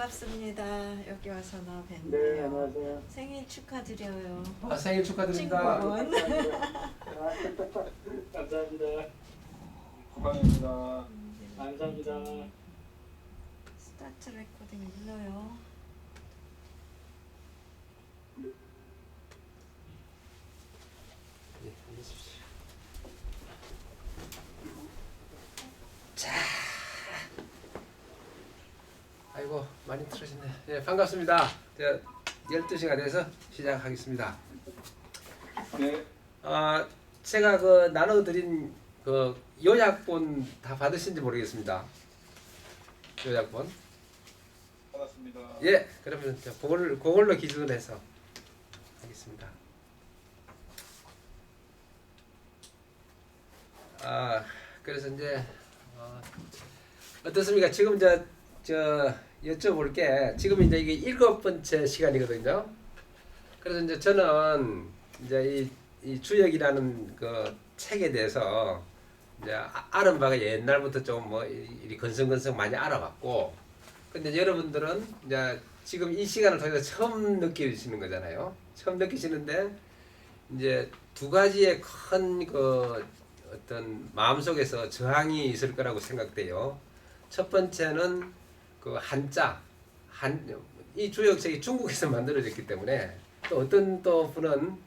반갑습니다. 여기 와서나 뵙네요. 네, 안녕하세요. 생일 축하드려요. 생일 축하드립니다. 친구분. 감사합니다. 축하합니다. 감사합니다. 스타트 레코딩 눌러요. 예, 앉으십시오. 자, 아이고 많이 틀어졌네. 예, 반갑습니다. 12시가 돼서 시작하겠습니다. 네. 제가 그 나눠드린 그 요약본 다 받으신지 모르겠습니다. 요약본. 반갑습니다. 예, 그러면 그걸로 기준해서 하겠습니다. 그래서 이제 어떻습니까? 지금 저 여쭤볼 게 지금 이제 이게 7번째 시간이거든요. 그래서 이제 저는 이제 이 주역이라는 그 책에 대해서 이제 아는 바가 옛날부터 좀 뭐 이 건성건성 많이 알아봤고, 근데 여러분들은 이제 지금 이 시간을 통해서 처음 느끼시는 거잖아요. 처음 느끼시는데 이제 두 가지의 큰 그 어떤 마음속에서 저항이 있을 거라고 생각돼요. 첫 번째는 그 이 주역책이 중국에서 만들어졌기 때문에 또 어떤 또 분은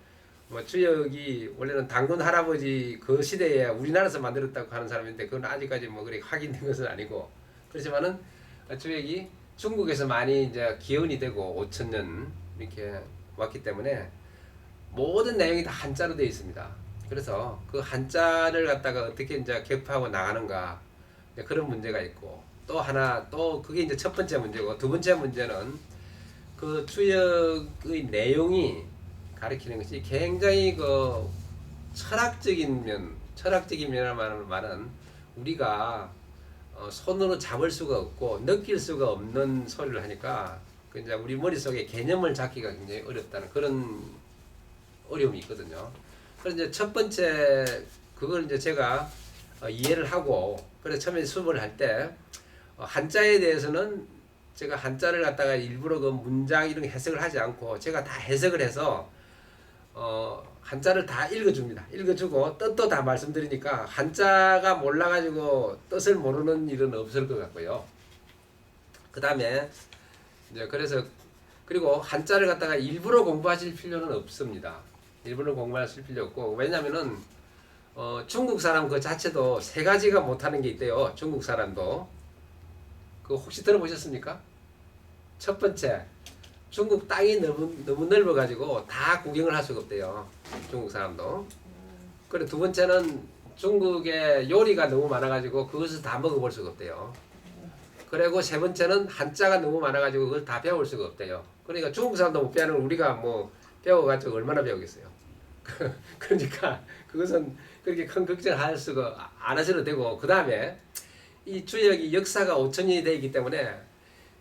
뭐 주역이 원래는 당군 할아버지 그 시대에 우리나라에서 만들었다고 하는 사람인데 그건 아직까지 뭐 그렇게 확인된 것은 아니고, 그렇지만은 주역이 중국에서 많이 이제 기원이 되고 5,000년 이렇게 왔기 때문에 모든 내용이 다 한자로 되어 있습니다. 그래서 그 한자를 갖다가 어떻게 이제 격파하고 나가는가, 그런 문제가 있고, 또 하나 또 그게 이제 첫 번째 문제고, 두 번째 문제는 그 주역의 내용이 가리키는 것이 굉장히 그 철학적인 면이라는 말은 우리가 손으로 잡을 수가 없고 느낄 수가 없는 소리를 하니까 그 이제 우리 머릿속에 개념을 잡기가 굉장히 어렵다는 그런 어려움이 있거든요. 그래서 이제 첫 번째 그걸 이제 제가 이해를 하고, 그래서 처음에 수업을 할 때 한자에 대해서는 제가 한자를 갖다가 일부러 그 문장 이런 해석을 하지 않고 제가 다 해석을 해서 한자를 다 읽어줍니다. 읽어주고 뜻도 다 말씀드리니까 한자가 몰라가지고 뜻을 모르는 일은 없을 것 같고요. 그 다음에 이제 그리고 한자를 갖다가 일부러 공부하실 필요는 없습니다. 일부러 공부하실 필요 없고, 왜냐면은 중국 사람 그 자체도 세 가지가 못하는 게 있대요. 중국 사람도. 그거 혹시 들어보셨습니까? 첫 번째, 중국 땅이 너무 넓어가지고 다 구경을 할 수가 없대요. 중국 사람도. 그리고 두 번째는 중국의 요리가 너무 많아가지고 그것을 다 먹어볼 수가 없대요. 그리고 세 번째는 한자가 너무 많아가지고 그걸 다 배울 수가 없대요. 그러니까 중국 사람도 못 배우는 우리가 뭐 배워가지고 얼마나 배우겠어요. 그러니까 그것은 그렇게 큰 걱정할 수가 안 하셔도 되고, 그 다음에 이 주역이 역사가 5,000년이 되기 때문에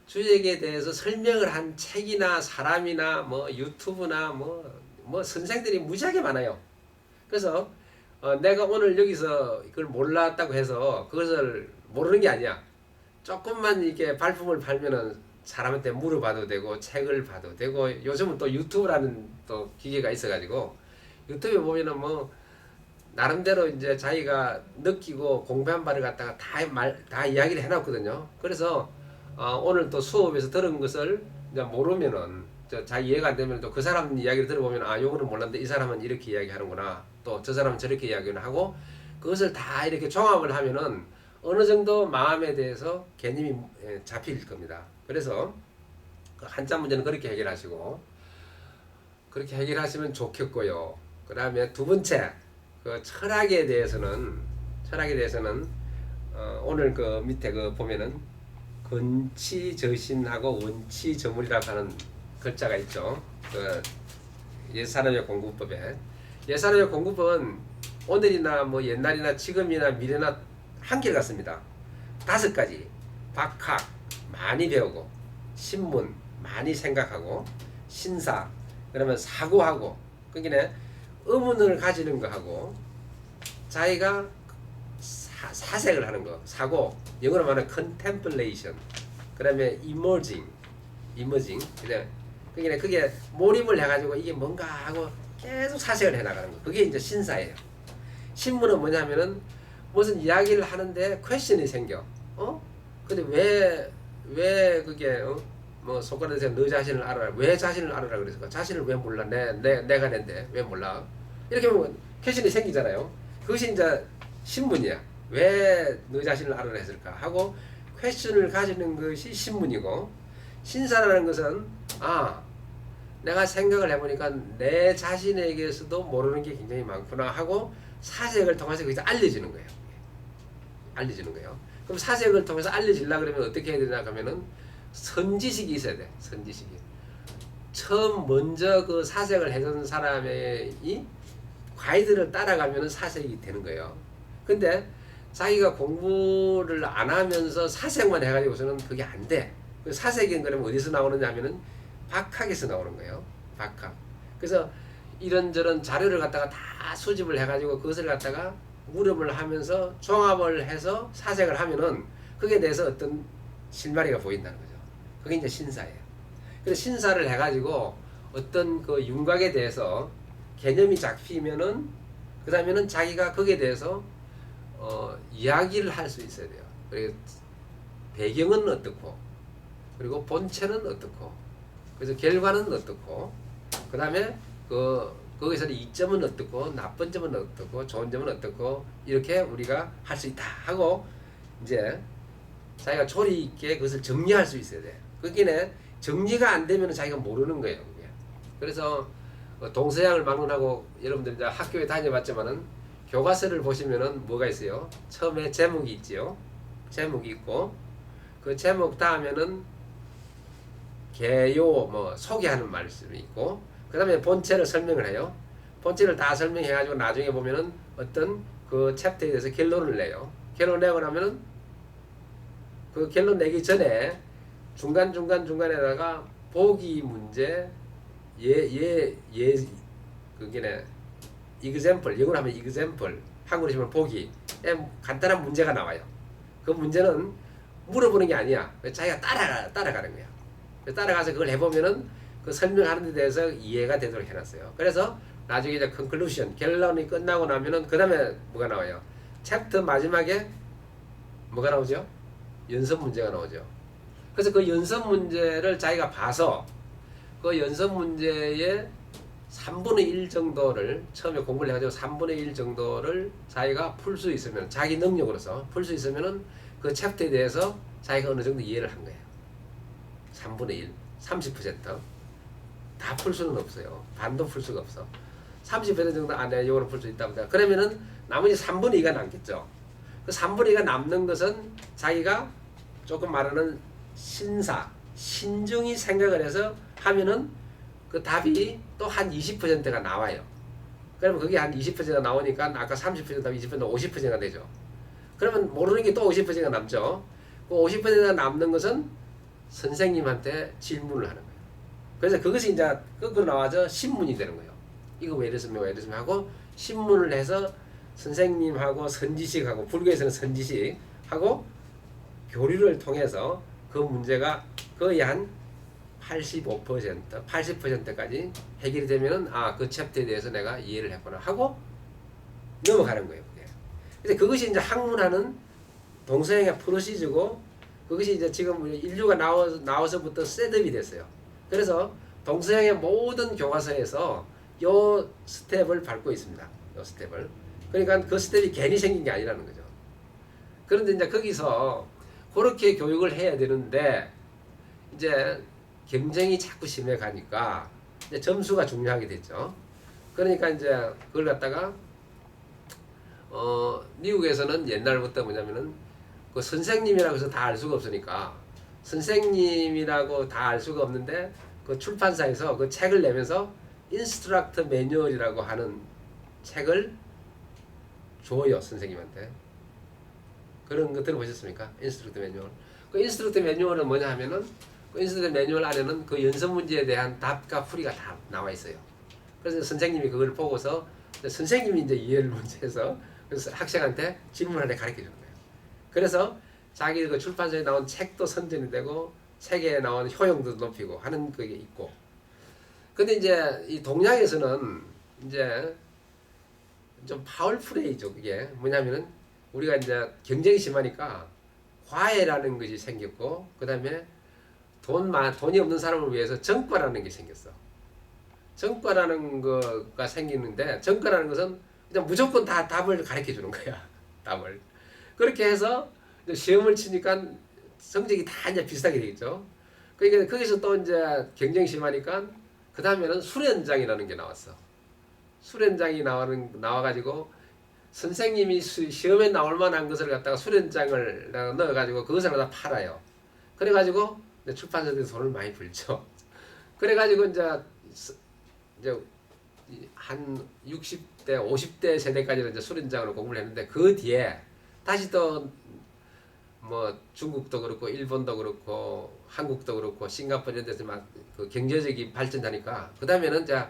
주역에 대해서 설명을 한 책이나 사람이나 뭐 유튜브나 뭐 선생들이 무지하게 많아요. 그래서 내가 오늘 여기서 그걸 몰랐다고 해서 그것을 모르는 게 아니야. 조금만 이렇게 발품을 팔면은 사람한테 물어봐도 되고 책을 봐도 되고, 요즘은 또 유튜브라는 또 기계가 있어가지고 유튜브에 보면은 뭐 나름대로 이제 자기가 느끼고 공부한 바를 갖다가 다 이야기를 해놨거든요. 그래서 오늘 또 수업에서 들은 것을 이제 모르면은 자기 이해가 안 되면 또 그 사람 이야기를 들어보면 요거는 몰랐는데 이 사람은 이렇게 이야기하는구나, 또 저 사람은 저렇게 이야기를 하고, 그것을 다 이렇게 종합을 하면은 어느 정도 마음에 대해서 개념이 잡힐 겁니다. 그래서 그 한자 문제는 그렇게 해결하시고, 그렇게 해결하시면 좋겠고요. 그 다음에 두 번째, 그 철학에 대해서는 오늘 그 밑에 그 보면은 근치저신하고 원치저물이라고 하는 글자가 있죠. 그 옛사람의 공부법에. 옛사람의 공부법은 오늘이나 뭐 옛날이나 지금이나 미래나 한결같습니다. 5가지. 박학 많이 배우고, 신문 많이 생각하고, 신사 그러면 사고하고, 그러니까 의문을 가지는 거 하고, 자기가 사색을 하는 거, 사고, 영어로 말하면 contemplation, 그 다음에 emerging, 이머징. 그러니까 그게 몰입을 해가지고 이게 뭔가 하고 계속 사색을 해나가는 거. 그게 이제 신사예요. 신문은 뭐냐면은 무슨 이야기를 하는데 퀘션이 생겨. 근데 왜 그게 뭐 소크라테스가 너 자신을 알아라. 왜 자신을 알아라 그랬을까? 자신을 왜 몰라? 내가 낸데 왜 몰라? 이렇게 보면 퀘션이 생기잖아요. 그것이 이제 신문이야. 왜 너 자신을 알아라 했을까? 하고 퀘션을 가지는 것이 신문이고, 신사라는 것은 내가 생각을 해보니까 내 자신에게서도 모르는 게 굉장히 많구나 하고 사색을 통해서 거기서 알려지는 거예요. 알려지는 거예요. 그럼 사색을 통해서 알려지려고 그러면 어떻게 해야 되냐 하면은 선지식이 있어야 돼. 선지식이. 처음 먼저 그 사색을 해준 사람의 이 가이드를 따라가면은 사색이 되는 거예요. 근데 자기가 공부를 안 하면서 사색만 해가지고서는 그게 안 돼. 그 사색인 그러면 어디서 나오느냐 하면은 박학에서 나오는 거예요. 박학. 그래서 이런저런 자료를 갖다가 다 수집을 해가지고 그것을 갖다가 무릎을 하면서 종합을 해서 사색을 하면은 그게 대해서 어떤 실마리가 보인다는 거죠. 그게 이제 신사예요. 그래서 신사를 해가지고 어떤 그 윤곽에 대해서 개념이 잡히면은 그 다음에는 자기가 거기에 대해서 이야기를 할 수 있어야 돼요. 그리고 배경은 어떻고, 그리고 본체는 어떻고, 그래서 결과는 어떻고, 그 다음에 거기서 이점은 어떻고, 나쁜 점은 어떻고, 좋은 점은 어떻고, 이렇게 우리가 할 수 있다 하고 이제 자기가 조리 있게 그것을 정리할 수 있어야 돼. 그게 정리가 안 되면 자기가 모르는 거예요. 그게. 그래서 동서양을 막론하고 여러분들 이제 학교에 다녀봤지만은 교과서를 보시면은 뭐가 있어요? 처음에 제목이 있지요. 제목이 있고 그 제목 다음에는 개요 뭐 소개하는 말씀이 있고 그 다음에 본체를 설명을 해요. 본체를 다 설명해 가지고 나중에 보면은 어떤 그 챕터에 대해서 결론을 내요. 결론 내고 나면은 그 결론 내기 전에 중간에다가 보기 문제 그게네 example, 영어로 하면 example, 한국으로 하면 보기 간단한 문제가 나와요. 그 문제는 물어보는 게 아니야. 자기가 따라가는 거야. 따라가서 그걸 해보면은 그 설명하는 데 대해서 이해가 되도록 해놨어요. 그래서 나중에 이제 conclusion, 결론이 끝나고 나면은 그 다음에 뭐가 나와요? 챕터 마지막에 뭐가 나오죠? 연습 문제가 나오죠. 그래서 그 연습 문제를 자기가 봐서 그 연습 문제의 3분의 1 정도를 처음에 공부를 해가지고 3분의 1 정도를 자기가 풀 수 있으면 자기 능력으로서 풀 수 있으면은 그 챕터에 대해서 자기가 어느 정도 이해를 한 거예요. 3분의 1, 30% 다 풀 수는 없어요. 반도 풀 수가 없어. 30% 정도 안에 이거를 풀 수 있다고 생각. 그러면은 나머지 3분의 2가 남겠죠. 그 3분의 2가 남는 것은 자기가 조금 말하는 신중히 생각을 해서 하면은 그 답이 또 한 20%가 나와요. 그러면 그게 한 20%가 나오니까 아까 30% 답이 20% 50%가 되죠. 그러면 모르는 게 또 50%가 남죠. 그 50%가 남는 것은 선생님한테 질문을 하는 거예요. 그래서 그것이 이제 거꾸로 나와서 신문이 되는 거예요. 이거 왜 이랬으면 왜 이랬으면 하고 신문을 해서 선생님하고 선지식하고 불교에서는 선지식하고 교류를 통해서 그 문제가 거의 한 85%, 80%까지 해결이 되면은 그 챕터에 대해서 내가 이해를 했구나 하고 넘어가는 거예요. 그게. 그래서 그것이 이제 학문하는 동서양의 프로시저고 그것이 이제 지금 인류가 나와서부터 셋업이 됐어요. 그래서 동서양의 모든 교과서에서 요 스텝을 밟고 있습니다. 요 스텝을. 그러니까 그 스텝이 괜히 생긴 게 아니라는 거죠. 그런데 이제 거기서 그렇게 교육을 해야 되는데 이제 경쟁이 자꾸 심해 가니까 이제 점수가 중요하게 됐죠. 그러니까 이제 그걸 갖다가 미국에서는 옛날부터 뭐냐면은 그 선생님이라고 해서 다 알 수가 없으니까 선생님이라고 다 알 수가 없는데 그 출판사에서 그 책을 내면서 인스트럭터 매뉴얼이라고 하는 책을 줘요, 선생님한테. 그런 거 들어보셨습니까? 인스트럭터 매뉴얼. 그 인스트럭터 매뉴얼은 뭐냐 하면은 그 인스트럭터 매뉴얼 안에는 그 연습 문제에 대한 답과 풀이가 다 나와 있어요. 그래서 선생님이 그걸 보고서 선생님이 이제 이해를 먼저 해서 그래서 학생한테 질문을 가르쳐 주는 거예요. 그래서 자기 그 출판사에 나온 책도 선전이 되고 세계에 나온 효용도 높이고 하는 그게 있고. 근데 이제 이 동양에서는 이제 좀 파워풀해져. 그게 뭐냐면은 우리가 이제 경쟁이 심하니까 과외라는 것이 생겼고, 그 다음에 돈이 없는 사람을 위해서 정과라는 게 생겼어. 정과라는 거가 생기는데, 정과라는 것은 그냥 무조건 다 답을 가르쳐 주는 거야. 답을. 그렇게 해서 시험을 치니까 성적이 다 이제 비슷하게 되겠죠. 그러니까 거기서 또 이제 경쟁이 심하니까 그 다음에는 수련장이라는 게 나왔어. 수련장이 나와가지고 선생님이 시험에 나올 만한 것을 갖다가 수련장을 넣어가지고 그것을 갖다 팔아요. 그래가지고 출판사들이 돈을 많이 벌죠. 그래가지고 이제 한 60대, 50대 세대까지는 이제 수련장으로 공부를 했는데, 그 뒤에 다시 또 뭐 중국도 그렇고 일본도 그렇고 한국도 그렇고 싱가포르 이런 데서 막 그 경제적인 발전하니까 그 다음에는 이제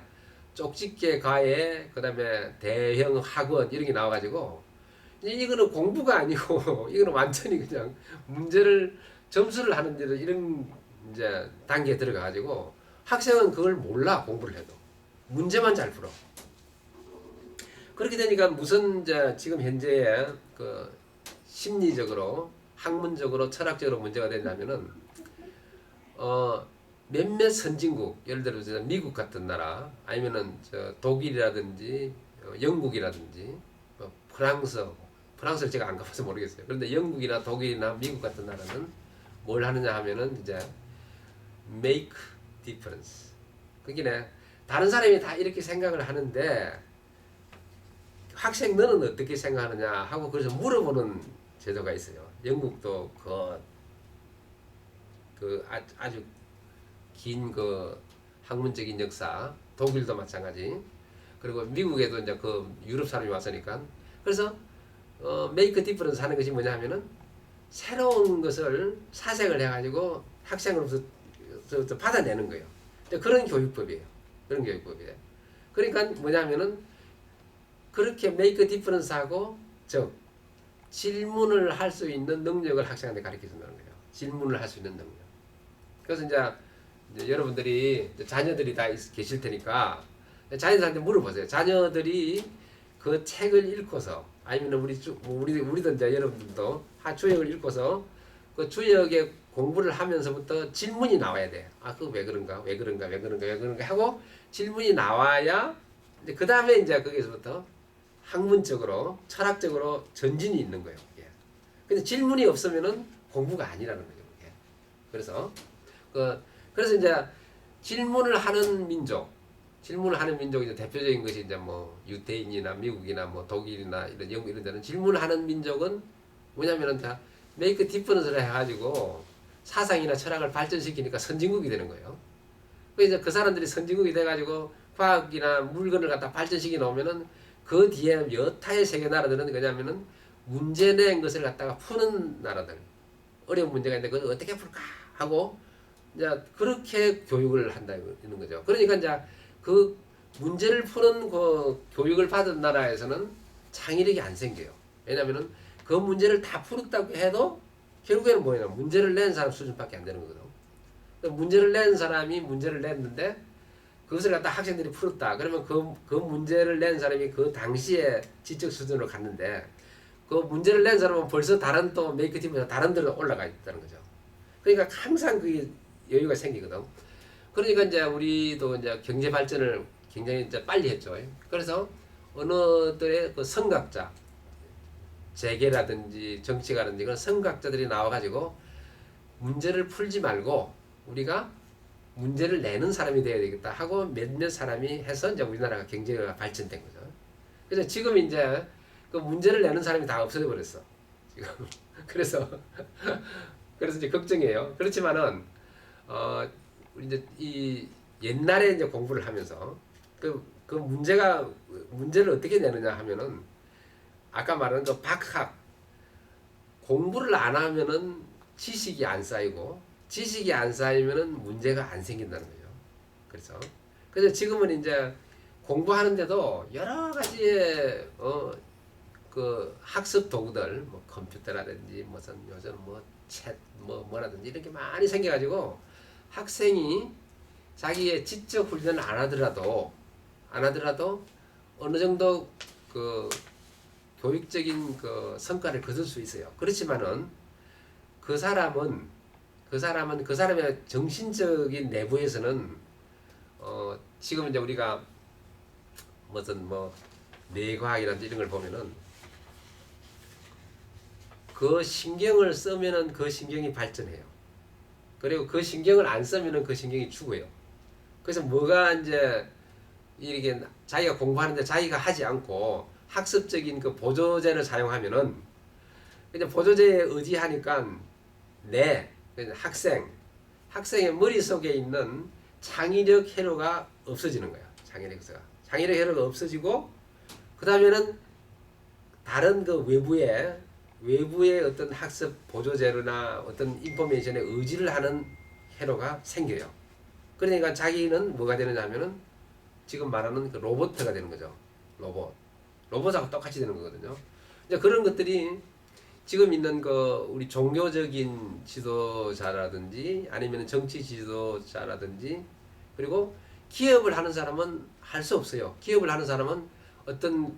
쪽집게 과외, 그 다음에 대형 학원 이런 게 나와가지고 이거는 공부가 아니고 이거는 완전히 그냥 문제를 점수를 하는 데도 이런 이제 단계에 들어가가지고 학생은 그걸 몰라. 공부를 해도 문제만 잘 풀어. 그렇게 되니까 무슨 이제 지금 현재의 그 심리적으로, 학문적으로, 철학적으로 문제가 되냐면은 몇몇 선진국, 예를 들어서 미국 같은 나라, 아니면은 저 독일이라든지 영국이라든지 프랑스를 제가 안 가봐서 모르겠어요. 그런데 영국이나 독일이나 미국 같은 나라는 뭘 하느냐 하면은 이제 make difference. 그게 다른 사람이 다 이렇게 생각을 하는데 학생 너는 어떻게 생각하느냐 하고 그래서 물어보는 제도가 있어요. 영국도 아주 긴 그 학문적인 역사, 독일도 마찬가지. 그리고 미국에도 이제 그 유럽 사람이 왔으니까. 그래서 메이크 디퍼런스 하는 것이 뭐냐 하면은 새로운 것을 사색을 해가지고 학생으로부터 받아내는 거예요. 그런 교육법이에요. 그런 교육법이에요. 그러니까 뭐냐면은 그렇게 메이크 디퍼런스 하고, 즉 질문을 할 수 있는 능력을 학생한테 가르쳐 준다는 거예요. 질문을 할 수 있는 능력. 그래서 이제 여러분들이 이제 자녀들이 다 계실 테니까 자녀들한테 물어보세요. 자녀들이 그 책을 읽고서, 아니면 우리도 이제 여러분들도 주역을 읽고서 그 주역의 공부를 하면서부터 질문이 나와야 돼. 아, 그거 왜 그런가? 왜 그런가? 왜 그런가? 왜 그런가? 하고 질문이 나와야 이제 그 다음에 이제 거기서부터 학문적으로, 철학적으로 전진이 있는 거예요. 예. 근데 질문이 없으면은 공부가 아니라는 거죠. 예. 그래서 이제 질문을 하는 민족이 이제 대표적인 것이 이제 뭐 유태인이나 미국이나 뭐 독일이나 이런 영국 이런 데는 질문을 하는 민족은 뭐냐면은 다 메이크 디퍼런스를 해가지고 사상이나 철학을 발전시키니까 선진국이 되는 거예요. 그래서 그 사람들이 선진국이 돼가지고 과학이나 물건을 갖다 발전시켜 놓으면은 그 뒤에 여타의 세계 나라들은 뭐냐면은 문제 낸 것을 갖다가 푸는 나라들, 어려운 문제가 있는데 그걸 어떻게 풀까 하고 이제 그렇게 교육을 한다는 거죠. 그러니까 이제 그 문제를 푸는 그 교육을 받은 나라에서는 창의력이 안 생겨요. 왜냐면은 그 문제를 다 풀었다고 해도 결국에는 뭐냐, 문제를 낸 사람 수준밖에 안 되는 거거든. 문제를 낸 사람이 문제를 냈는데 그것을 갖다 학생들이 풀었다. 그러면 그 문제를 낸 사람이 그 당시에 지적 수준으로 갔는데 그 문제를 낸 사람은 벌써 다른 또 메이크 팀에서 다른 데로 올라가 있다는 거죠. 그러니까 항상 그게 여유가 생기거든. 그러니까 이제 우리도 이제 경제 발전을 굉장히 이제 빨리 했죠. 그래서 언어들의 그 선각자, 재계라든지 정치가라든지 그런 선각자들이 나와가지고 문제를 풀지 말고 우리가 문제를 내는 사람이 되어야 되겠다 하고 몇몇 사람이 해서 이제 우리나라가 경제가 발전된 거죠. 그래서 지금 이제 그 문제를 내는 사람이 다 없어져 버렸어. 지금. 그래서 이제 걱정이에요. 그렇지만은 우리 이제 이 옛날에 이제 공부를 하면서 그 문제를 어떻게 내느냐 하면은 아까 말한 그 박학, 공부를 안 하면은 지식이 안 쌓이고 지식이 안 쌓이면은 문제가 안 생긴다는 거죠. 그래서 지금은 이제 공부하는데도 여러 가지의 그 학습 도구들, 뭐 컴퓨터라든지 무슨 요즘 뭐 챗 뭐라든지 이렇게 많이 생겨가지고 학생이 자기의 지적 훈련을 안 하더라도 어느 정도 그 교육적인 그 성과를 거둘 수 있어요. 그렇지만은 그 사람의 정신적인 내부에서는 지금 이제 우리가 무슨 뭐 뇌과학이라든지 이런 걸 보면은 그 신경을 쓰면은 그 신경이 발전해요. 그리고 그 신경을 안 쓰면은 그 신경이 죽어요. 그래서 뭐가 이제 이렇게 자기가 공부하는데 자기가 하지 않고 학습적인 그 보조제를 사용하면은 이제 보조제에 의지하니까 학생의 머릿속에 있는 창의력 회로가 없어지는 거야. 창의력 회로가 없어지고 그 다음에는 다른 그 외부의 어떤 학습 보조제로나 어떤 인포메이션에 의지를 하는 회로가 생겨요. 그러니까 자기는 뭐가 되느냐 하면은 지금 말하는 그 로봇가 되는 거죠. 로봇하고 똑같이 되는 거거든요. 이제 그런 것들이 지금 있는 그 우리 종교적인 지도자라든지 아니면 정치 지도자라든지 그리고 기업을 하는 사람은 할 수 없어요. 기업을 하는 사람은 어떤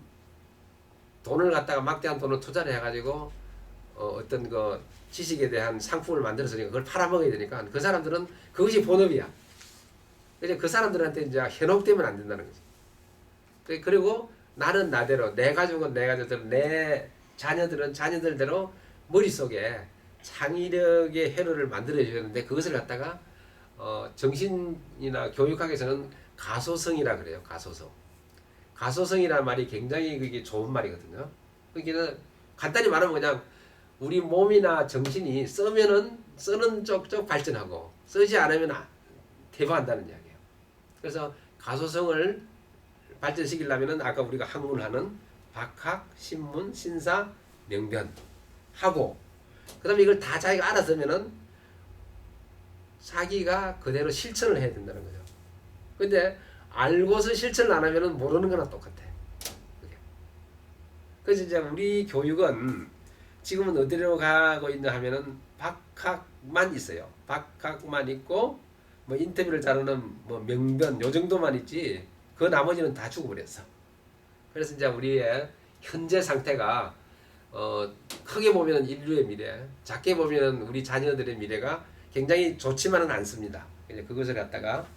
돈을 갖다가 막대한 돈을 투자를 해가지고 어떤 그 지식에 대한 상품을 만들어서 그걸 팔아먹어야 되니까 그 사람들은 그것이 본업이야. 그래서 그 사람들한테 이제 현혹되면 안 된다는 거지. 그리고 나는 나대로, 내 가족은 내 가족대로, 내 자녀들은 자녀들대로 머릿속에 창의력의 회로를 만들어줘야 되는데 그것을 갖다가 정신이나 교육학에서는 가소성이라 그래요. 가소성이라는 말이 굉장히 그게 좋은 말이거든요. 그게 간단히 말하면 그냥 우리 몸이나 정신이 쓰는 쪽쪽 발전하고 쓰지 않으면 퇴보한다는 이야기예요. 그래서 가소성을 발전시키려면 아까 우리가 학문하는 박학, 신문, 신사, 명변 하고 그 다음에 이걸 다 자기가 알았으면은 자기가 그대로 실천을 해야 된다는 거죠. 근데 알고서 실천을 안 하면은 모르는 거나 똑같아. 그래서 이제 우리 교육은 지금은 어디로 가고 있냐 하면은 박학만 있어요. 박학만 있고 뭐 인터뷰를 잘하는 뭐 명변 요 정도만 있지 그 나머지는 다 죽어버렸어. 그래서 이제 우리의 현재 상태가 크게 보면 인류의 미래, 작게 보면 우리 자녀들의 미래가 굉장히 좋지만은 않습니다. 이제 그것을 갖다가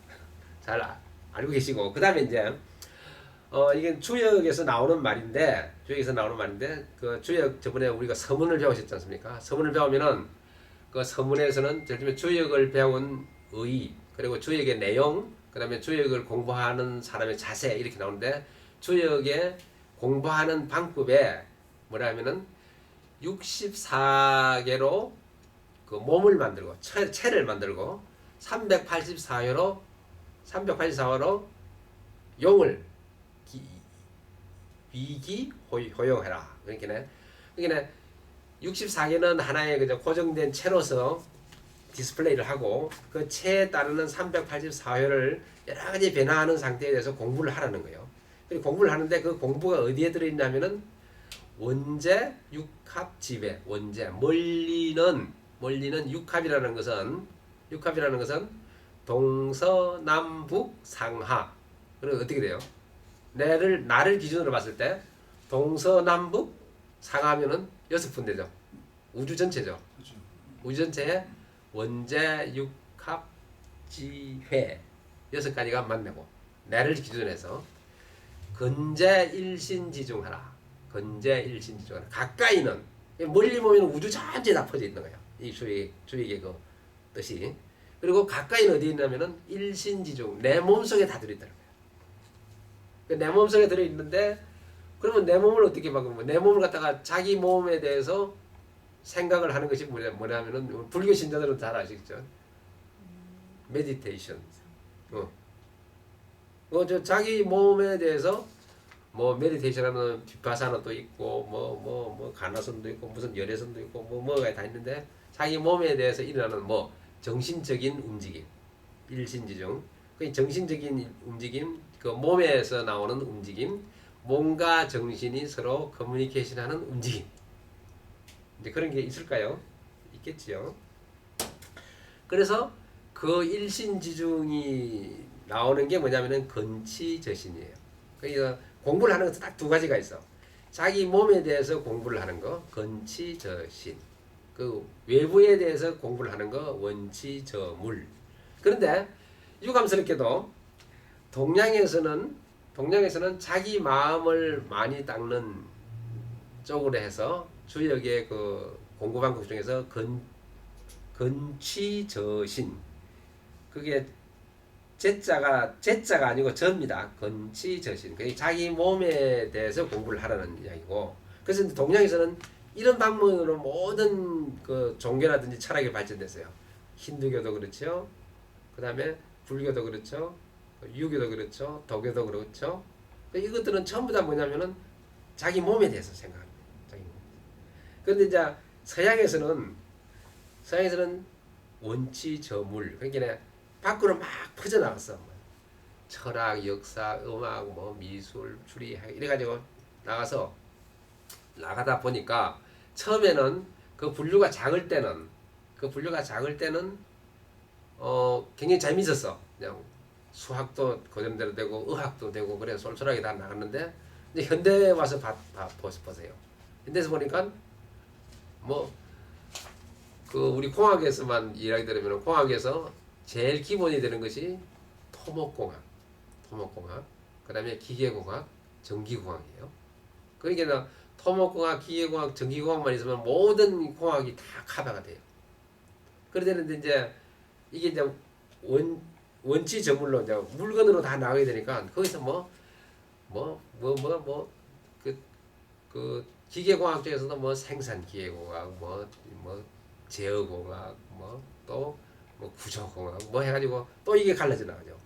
잘 알고 계시고 그 다음에 이제 이게 주역에서 나오는 말인데 그 주역 저번에 우리가 서문을 배우셨지 않습니까? 서문을 배우면은 그 서문에서는 예를 들면 주역을 배운 의 그리고 주역의 내용 그 다음에 주역을 공부하는 사람의 자세 이렇게 나오는데 주역의 공부하는 방법에 뭐라 하면은 64개로 그 몸을 만들고 체를 만들고 384회로 용을 호용해라. 그러니까 64개는 하나의 그저 고정된 체로서 디스플레이를 하고 그 체에 따르는 384회를 여러 가지 변화하는 상태에 대해서 공부를 하라는 거예요. 그리고 공부를 하는데 그 공부가 어디에 들어있냐면은 원제, 육합, 지배. 원제 멀리는 육합이라는 것은 동서남북 상하. 그리고 어떻게 돼요? 나를 기준으로 봤을 때 동서남북 상하면은 6군데죠. 우주 전체죠. 그렇죠. 우주 전체에 원제, 육합, 지회 6가지가 만나고 나를 기준으로 해서 근제 일신지중하라. 가까이는 멀리 보면 우주 전체에 다 퍼져 있는 거예요. 이 주의의 그 뜻이. 그리고 가까이는 어디 있냐면은 일신지중 내 몸속에 다 들어있다는 거예요. 내 몸속에 들어있는데 그러면 내 몸을 어떻게 바꾸는 거야? 내 몸을 갖다가 자기 몸에 대해서 생각을 하는 것이 뭐냐면은 불교 신자들은 잘 아시겠죠? 메디테이션. 저 자기 몸에 대해서 뭐 메디테이션하는 비파사나도 있고 뭐 가나선도 있고 무슨 열애선도 있고 뭐가 다 있는데 자기 몸에 대해서 일어나는 뭐 정신적인 움직임 일신지중 그 정신적인 움직임 그 몸에서 나오는 움직임 몸과 정신이 서로 커뮤니케이션하는 움직임 이제 그런 게 있을까요? 있겠지요. 그래서 그 일신지중이 나오는 게 뭐냐면은 건치저신이에요. 그러니까 공부를 하는 것도 딱 두 가지가 있어. 자기 몸에 대해서 공부를 하는 거 건치저신, 그 외부에 대해서 공부를 하는 거 원치저물. 그런데 유감스럽게도 동양에서는 자기 마음을 많이 닦는 쪽으로 해서 주역의 그 공부 방법 중에서 건치저신, 그게 제자가 아니고 저입니다. 건치저신. 그게 자기 몸에 대해서 공부를 하라는 이야기고. 그래서 이제 동양에서는 이런 방법으로 모든 그 종교라든지 철학이 발전됐어요. 힌두교도 그렇죠. 그 다음에 불교도 그렇죠. 유교도 그렇죠. 도교도 그렇죠. 이것들은 전부 다 뭐냐면은 자기 몸에 대해서 생각합니다. 자기 몸. 그런데 이제 서양에서는 원치저물, 그러니까 밖으로 막 퍼져나갔어. 철학, 역사, 음악, 뭐 미술, 추리 이래가지고 나가다 보니까 처음에는 그 분류가 작을 때는 굉장히 재밌었어. 그냥 수학도 그전대로 되고 의학도 되고 그래 쏠쏠하게 다 나갔는데 이제 현대에 와서 보세요. 현대에서 보니까 뭐 그 우리 공학에서만 이야기 들으면 공학에서 제일 기본이 되는 것이 토목공학, 그다음에 기계공학, 전기공학이에요. 그러니까 토목공학, 기계공학, 전기공학만 있으면 모든 공학이 다 커버가 돼요. 그러는데 이제 이게 이제 원치저물로 이제 물건으로 다 나가게 되니까 거기서 그 기계공학 쪽에서도 뭐 생산기계공학, 뭐 제어공학, 또 구조공학 해가지고 또 이게 갈라져 나가죠.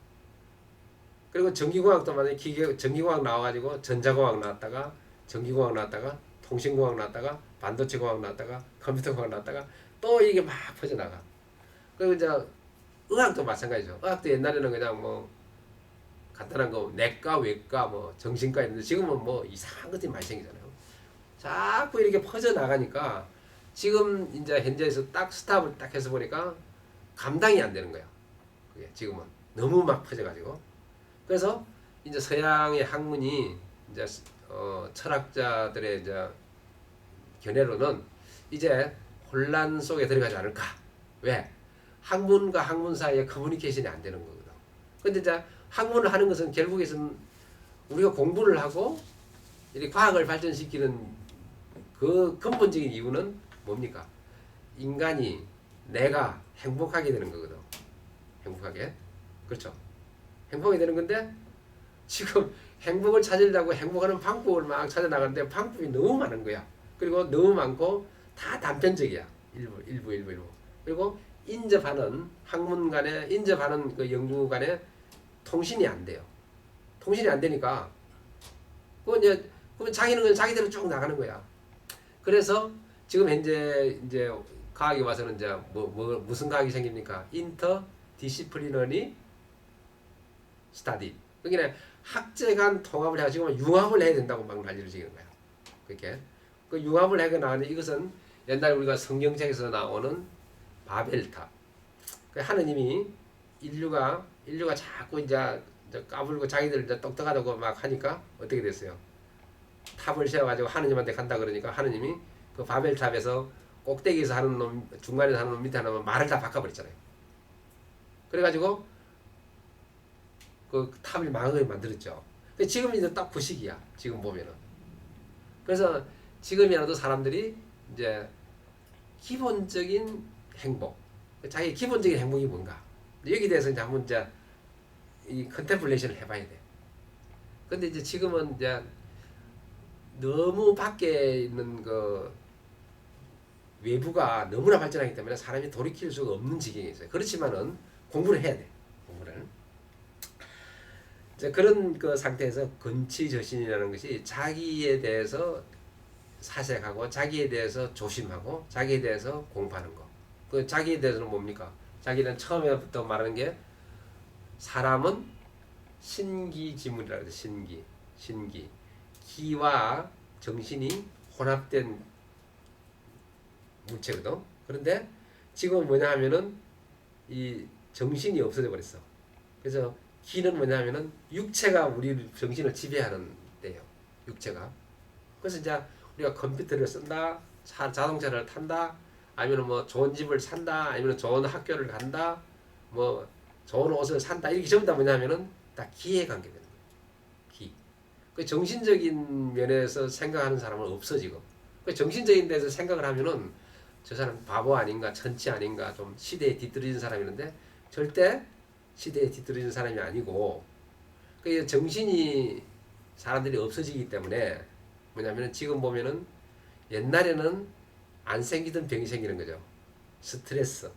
그리고 전기공학도 만약에 전기공학 나와가지고 전자공학 나왔다가 전기공학 나왔다가 통신공학 나왔다가 반도체공학 나왔다가 컴퓨터공학 나왔다가 또 이게 막 퍼져나가. 그리고 이제 의학도 마찬가지죠. 의학도 옛날에는 그냥 간단한 거 내과, 외과, 정신과 있는데 지금은 이상한 것들이 많이 생기잖아요. 자꾸 이렇게 퍼져나가니까 지금 이제 현재에서 딱 스탑을 딱 해서 보니까 감당이 안 되는 거야. 그게 지금은 너무 막 퍼져가지고. 그래서 이제 서양의 학문이 이제 철학자들의 이제 견해로는 이제 혼란 속에 들어가지 않을까. 왜? 학문과 학문 사이에 커뮤니케이션이 안 되는 거거든. 근데 이제 학문을 하는 것은 결국에는 우리가 공부를 하고 이 과학을 발전시키는 그 근본적인 이유는 뭡니까? 인간이 내가 행복하게 되는 거거든. 행복하게. 그렇죠. 행복하게 되는 건데 지금 행복을 찾으려고 행복하는 방법을 막 찾아 나가는데 방법이 너무 많은 거야. 그리고 너무 많고 다 단편적이야. 일부. 그리고 인접하는 학문 간에 인접하는 그 연구 간에 통신이 안 돼요. 통신이 안 되니까 그러면 자기는 자기대로 쭉 나가는 거야. 그래서 지금 현재 이제 과학이 와서는 이제 무슨 과학이 생깁니까? 인터디시플리너리 스타디. 그러니까 학제 간 통합을 해가지고 융합을 해야 된다고 막 난리를 지는 거야. 그렇게 그 융합을 해가 나가는 이것은 옛날 우리가 성경책에서 나오는 바벨탑. 하느님이 인류가 자꾸 이제 까불고 자기들 이제 똑똑하다고 막 하니까 어떻게 됐어요? 탑을 세워가지고 하느님한테 간다 그러니까 하느님이 그 바벨탑에서 꼭대기에서 하는 놈, 중간에서 하는 놈, 밑에 하는 놈 말을 다 바꿔버렸잖아요. 그래가지고 그 탑을 망하게 만들었죠. 지금 이제 딱 그 시기야. 지금 보면은. 그래서 지금이라도 사람들이 이제 기본적인 행복, 자기 기본적인 행복이 뭔가 여기 대해서 이제 한번 이제 이 컨템플레이션을 해봐야 돼. 근데 이제 지금은 이제 너무 밖에 있는 그 외부가 너무나 발전하기 때문에 사람이 돌이킬 수가 없는 지경에 있어요. 그렇지만은 공부를 해야 돼. 공부를. 이제 그런 그 상태에서 건치저신이라는 것이 자기에 대해서 사색하고 자기에 대해서 조심하고 자기에 대해서 공부하는 거. 그 자기에 대해서는 뭡니까? 자기는 처음에부터 말하는 게 사람은 신기지물이라 그러죠. 신기. 기와 정신이 혼합된 물체거든. 그런데 지금은 뭐냐 하면은 이 정신이 없어져 버렸어. 그래서 기는 뭐냐 하면은 육체가 우리 정신을 지배하는 데예요. 육체가. 그래서 이제 우리가 컴퓨터를 쓴다, 자동차를 탄다, 아니면 뭐 좋은 집을 산다, 아니면 좋은 학교를 간다, 뭐 좋은 옷을 산다, 이렇게 전부 다 뭐냐면은 다 기에 관계되는 거예요. 기. 그 정신적인 면에서 생각하는 사람은 없어 지금. 그 정신적인 데서 생각을 하면은 저 사람 바보 아닌가, 천치 아닌가, 좀 시대에 뒤떨어진 사람이는데 절대 시대에 뒤떨어진 사람이 아니고, 그 정신이 사람들이 없어지기 때문에 뭐냐면은 지금 보면은 옛날에는 안 생기던 병이 생기는 거죠. 스트레스.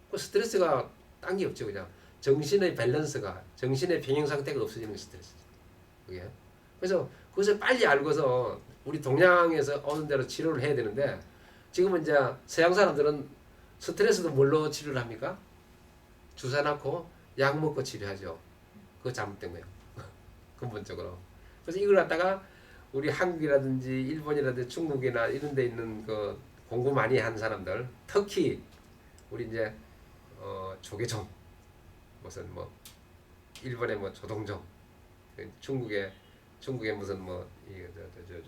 그 스트레스가 딴 게 없죠. 그냥 정신의 밸런스가, 정신의 평형 상태가 없어지는 게 스트레스. 그게. 그래서 그것을 빨리 알고서 우리 동양에서 어느 대로 치료를 해야 되는데, 지금은 이제 서양 사람들은 스트레스도 뭘로 치료를 합니까? 주사 놓고 약 먹고 치료하죠. 그거 잘못된 거예요. 근본적으로. 그래서 이걸 갖다가 우리 한국이라든지 일본이라든지 중국이나 이런 데 있는 그 공부 많이 한 사람들, 특히 우리 이제 조계종, 무슨 뭐 일본의 뭐 조동종, 중국의 무슨 뭐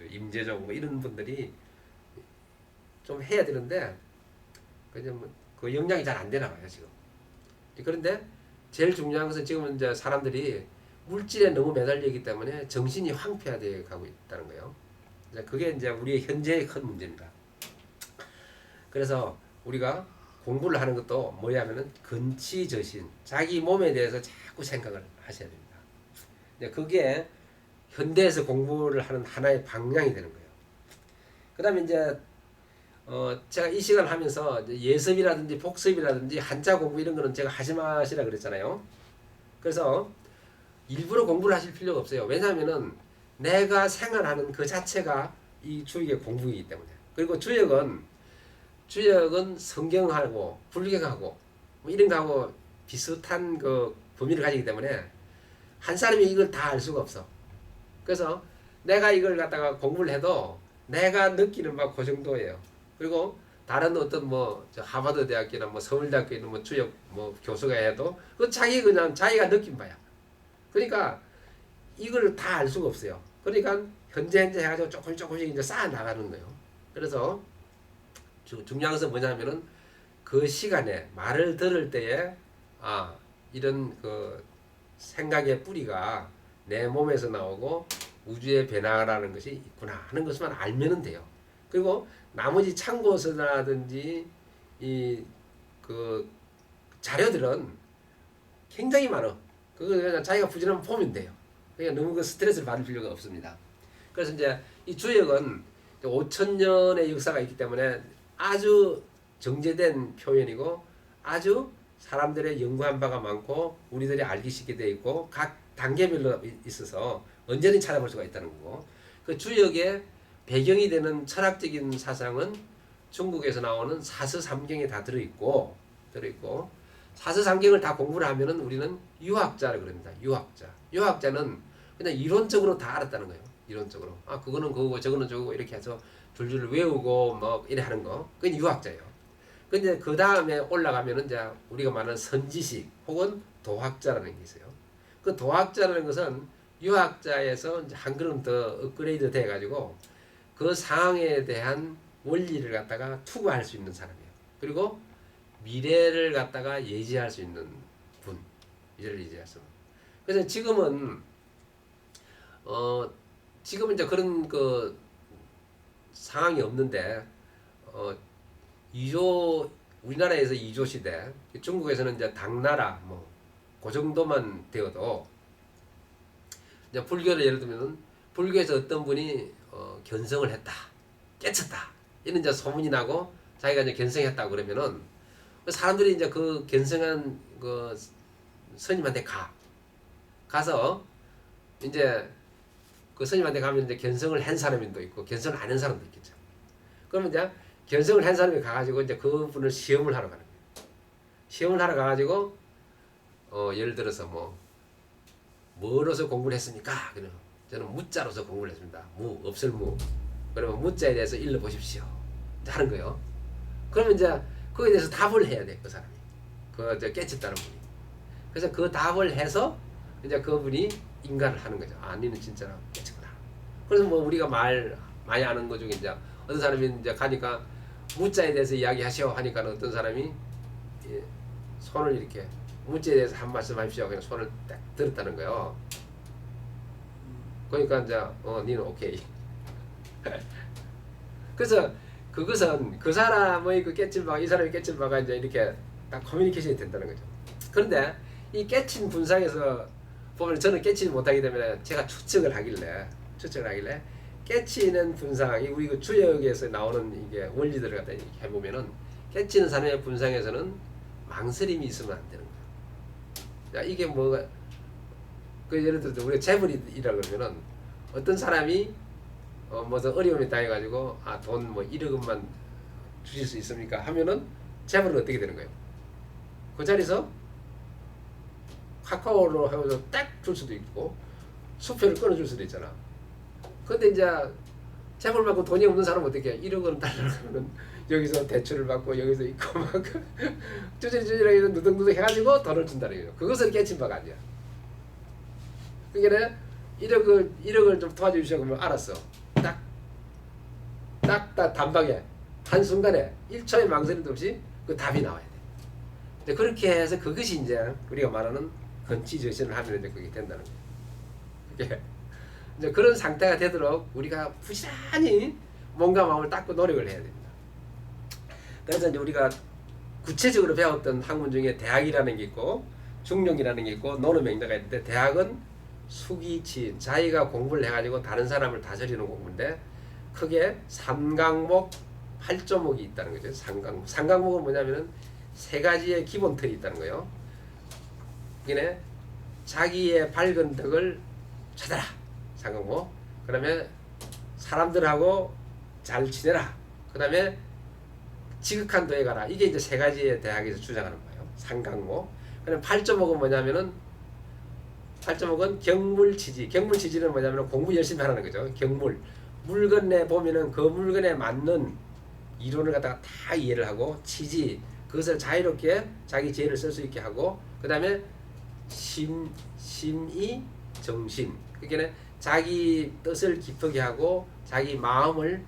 임재종 뭐 이런 분들이 좀 해야 되는데 그 영향이 잘 안 되나 봐요 지금. 그런데 제일 중요한 것은 지금은 이제 사람들이 물질에 너무 매달려 있기 때문에 정신이 황폐화되어 가고 있다는 거예요. 그게 이제 우리의 현재의 큰 문제입니다. 그래서 우리가 공부를 하는 것도 뭐냐면은 근치저신, 자기 몸에 대해서 자꾸 생각을 하셔야 됩니다. 그게 현대에서 공부를 하는 하나의 방향이 되는 거예요. 그 다음에 이제 제가 이 시간을 하면서 예습이라든지 복습이라든지 한자 공부 이런 거는 제가 하지 마시라 그랬잖아요. 그래서 일부러 공부를 하실 필요가 없어요. 왜냐하면은 내가 생활하는 그 자체가 이 주역의 공부이기 때문에. 그리고 주역은 성경하고 불경하고 뭐 이런 거하고 비슷한 그 범위를 가지기 때문에 한 사람이 이걸 다 알 수가 없어. 그래서 내가 이걸 갖다가 공부를 해도 내가 느끼는 바 그 정도예요. 그리고 다른 어떤 뭐 하버드 대학교나 뭐 서울대학교에 있는 뭐 주역 뭐 교수가 해도 그 자기가 느낀 바야. 그러니까 이걸 다 알 수가 없어요. 그러니까 현재 해가지고 조금씩 이제 쌓아 나가는 거예요. 그래서 중요한 것은 뭐냐면은 그 시간에 말을 들을 때에 이런 그 생각의 뿌리가 내 몸에서 나오고 우주의 변화라는 것이 있구나 하는 것만 알면은 돼요. 그리고 나머지 참고서라든지 이 그 자료들은 굉장히 많아. 그거 그냥 자기가 부지런히 보면 돼요. 그러니까 너무 그 스트레스를 받을 필요가 없습니다. 그래서 이제 이 주역은 5,000년의 역사가 있기 때문에 아주 정제된 표현이고 아주 사람들의 연구한 바가 많고 우리들이 알기 쉽게 되어 있고 각 단계별로 있어서 언제든지 찾아볼 수가 있다는 거고, 그 주역의 배경이 되는 철학적인 사상은 중국에서 나오는 사서삼경에 다 들어있고 사서삼경을 다 공부를 하면은 우리는 유학자라 그럽니다. 유학자는 그냥 이론적으로 다 알았다는 거예요. 이론적으로 그거는 그거고 저거는 저거고 이렇게 해서 줄줄 외우고 뭐 이래 하는 거, 그건 유학자예요. 근데 그 다음에 올라가면은 이제 우리가 말하는 선지식 혹은 도학자라는 게 있어요. 그 도학자라는 것은 유학자에서 이제 한 걸음 더 업그레이드 돼가지고 그 상황에 대한 원리를 갖다가 투구할 수 있는 사람이에요. 그리고 미래를 갖다가 예지할 수 있는 분, 미래를 예지할 수 있는. 그래서 지금은 이제 그런 그 상황이 없는데 우리나라에서 2조 시대, 중국에서는 이제 당나라 그 정도만 되어도 이제 불교를 예를 들면 불교에서 어떤 분이 견성을 했다, 깨쳤다 이런 이제 소문이 나고 자기가 이제 견성했다 그러면은 사람들이 이제 그 견성한 그 스님한테 가서 이제 그 스님한테 가면 이제 견성을 한 사람도 있고 견성을 안 한 사람도 있겠죠. 그러면 이제 견성을 한 사람이 가가지고 이제 그분을 시험을 하러 가는 거예요. 시험을 하러 가가지고 예를 들어서 뭐로서 공부를 했습니까? 그러면 저는 무자로서 공부를 했습니다. 없을 무. 그러면 무자에 대해서 일러보십시오. 하는 거예요. 그러면 이제 그거에 대해서 답을 해야 돼, 그 사람이. 저 깨쳤다는 분이. 그래서 그 답을 해서 이제 그분이 인간을 하는 거죠. 아, 니는 진짜로 깨쳤구나. 그래서 뭐 우리가 말 많이 아는 거 중에 이제 어떤 사람이 이제 가니까 무자에 대해서 이야기하시오 하니까 어떤 사람이 예, 손을 이렇게 무자에 대해서 한 말씀 하십시오. 그냥 손을 딱 들었다는 거예요. 그러니까 이제 니는 오케이. 그래서 그것은 그 사람의 그 깨친 바가 이 사람이 깨친 바가 이제 이렇게 딱 커뮤니케이션이 된다는 거죠. 그런데 이 깨친 분상에서 보면 저는 깨치지 못하기 때문에 제가 추측을 하길래 깨치는 분상, 우리 그 주역에서 나오는 이게 원리들을 갖다 이렇게 해보면은 깨치는 사람의 분상에서는 망설임이 있으면 안 되는 거야. 야, 이게 뭐가 그 예를 들어서 우리가 재벌이라 그러면은 어떤 사람이 무슨 어려움에 당해가지고 돈 뭐 1억 원만 주실 수 있습니까? 하면은 재벌은 어떻게 되는 거예요? 그 자리에서 카카오로 해서 딱 줄 수도 있고 수표를 끊어줄 수도 있잖아. 근데 이제 재벌 받고 돈이 없는 사람은 어떻게 해? 1억 원 달라고 하면은 여기서 대출을 받고 여기서 있고 막 쭈질쭈질하게 누덕누덕 해가지고 돈을 준다는 거죠. 그것을 깨친 바가 아니야. 그러니까 1억을 좀 도와주십시오. 그러면 알았어. 딱 단박에 한순간에 1초의 망설임도 없이 그 답이 나와야 돼. 이제 그렇게 해서 그것이 이제 우리가 말하는 건치저신을 하면 이제 그게 된다는 거예요. 그게 이제 그런 상태가 되도록 우리가 부지런히 몸과 마음을 닦고 노력을 해야 됩니다. 그래서 이제 우리가 구체적으로 배웠던 학문 중에 대학이라는 게 있고 중용이라는 게 있고 논어맹자가 있는데 대학은 수기치 자기가 공부를 해가지고 다른 사람을 다스리는 공부인데 크게 3강목 8조목이 있다는 거죠. 3강목. 3강목은 뭐냐면은 세 가지의 기본 틀이 있다는 거예요. 그게 자기의 밝은 덕을 찾아라. 3강목. 그 다음에 사람들하고 잘 지내라. 그 다음에 지극한 도에 가라. 이게 이제 세 가지의 대학에서 주장하는 거예요. 3강목. 그 다음에 8조목은 뭐냐면은 8조목은 경물치지. 경물치지는 뭐냐면 공부 열심히 하라는 거죠. 경물. 물건에 보면은 그 물건에 맞는 이론을 갖다가 다 이해를 하고 치지. 그것을 자유롭게 자기 지혜를 쓸 수 있게 하고 그 다음에 심의 정심. 그러니까 자기 뜻을 깊게 하고 자기 마음을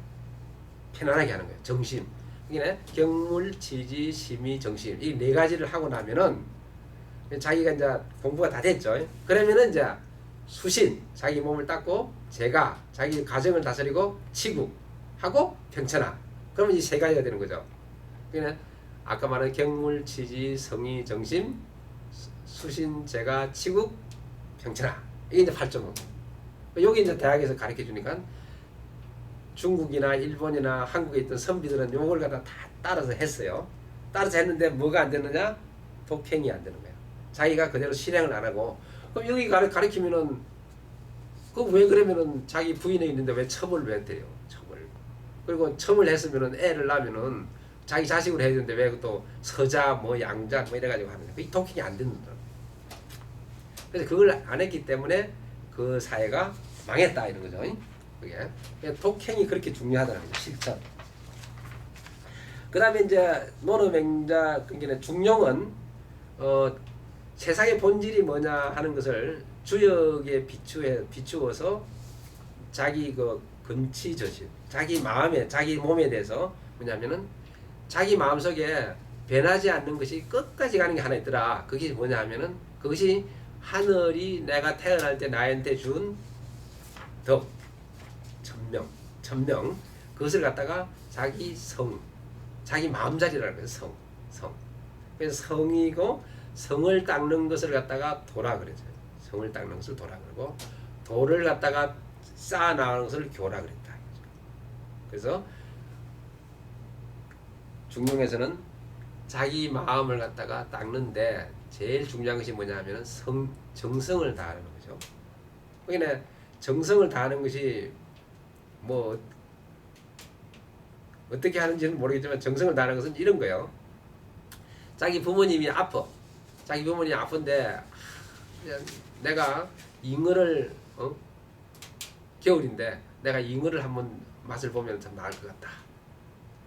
편안하게 하는 거예요. 정심. 그러니까 경물, 치지, 심의, 정심. 이 네 가지를 하고 나면은 자기가 이제 공부가 다 됐죠. 그러면은 이제 수신, 자기 몸을 닦고 제가 자기 가정을 다스리고 치국하고 평천하. 그러면 이 세 가지가 되는 거죠. 그러니까 아까 말한 경물, 치지, 성의, 정심, 수신, 제가, 치국, 평천하. 이게 이제 8.5. 여기 이제 대학에서 가르쳐 주니까 중국이나 일본이나 한국에 있던 선비들은 요걸 갖다 다 따라서 했어요. 따라서 했는데 뭐가 안 되느냐? 독행이 안 되는 거예요. 자기가 그대로 실행을 안 하고 그럼 여기 가르치면은 그 왜 그러면은 자기 부인에 있는데 왜 첩을 왜 때려? 첩을. 그리고 첩을 했으면은 애를 낳으면은 자기 자식으로 해야 되는데 왜 또 서자 뭐 양자 뭐 이래가지고 하는 거야. 그게 독행이 안 된다. 그래서 그걸 안 했기 때문에 그 사회가 망했다 이런 거죠. 그게 독행이 그렇게 중요하다는 거죠. 실천. 그 다음에 이제 논어맹자 그러니까 중용은 세상의 본질이 뭐냐 하는 것을 주역에 비추어서 자기 그 근치저신, 자기 마음에, 자기 몸에 대해서 뭐냐면은 자기 마음속에 변하지 않는 것이 끝까지 가는 게 하나 있더라. 그게 뭐냐 하면은 그것이 하늘이 내가 태어날 때 나한테 준 덕, 천명 그것을 갖다가 자기 성, 자기 마음자리라는 거예요. 성. 그래서 성이고 성을 닦는 것을 갖다가 도라 그러죠. 성을 닦는 것을 도라 그러고 도를 갖다가 쌓아 나가는 것을 교라 그랬다. 그래서 중용에서는 자기 마음을 갖다가 닦는데 제일 중요한 것이 뭐냐 하면은 정성을 다하는 거죠. 그러니까 정성을 다하는 것이 뭐 어떻게 하는지는 모르겠지만 정성을 다하는 것은 이런 거예요. 자기 부모님이 아파. 자기 부모님이 아픈데 내가 잉어를 겨울인데 내가 잉어를 한번 맛을 보면 참 나을 것 같다.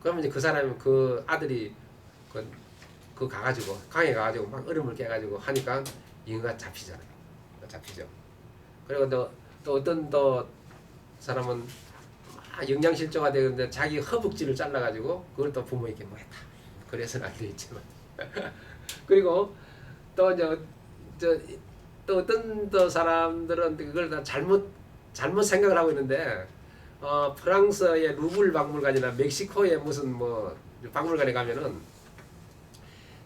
그러면 이제 그 사람이 그 아들이 그 가가지고 강에 가가지고 막 얼음을 깨가지고 하니까 잉어가 잡히잖아요. 잡히죠. 그리고 또 어떤 사람은 막 영양실조가 되는데 자기 허벅지를 잘라가지고 그걸 또 부모에게 뭐 했다. 그래서는 안 되겠지만 그리고 또 또 어떤 또 사람들은 그걸 다 잘못 생각을 하고 있는데 프랑스의 루블 박물관이나 멕시코의 무슨 뭐 박물관에 가면은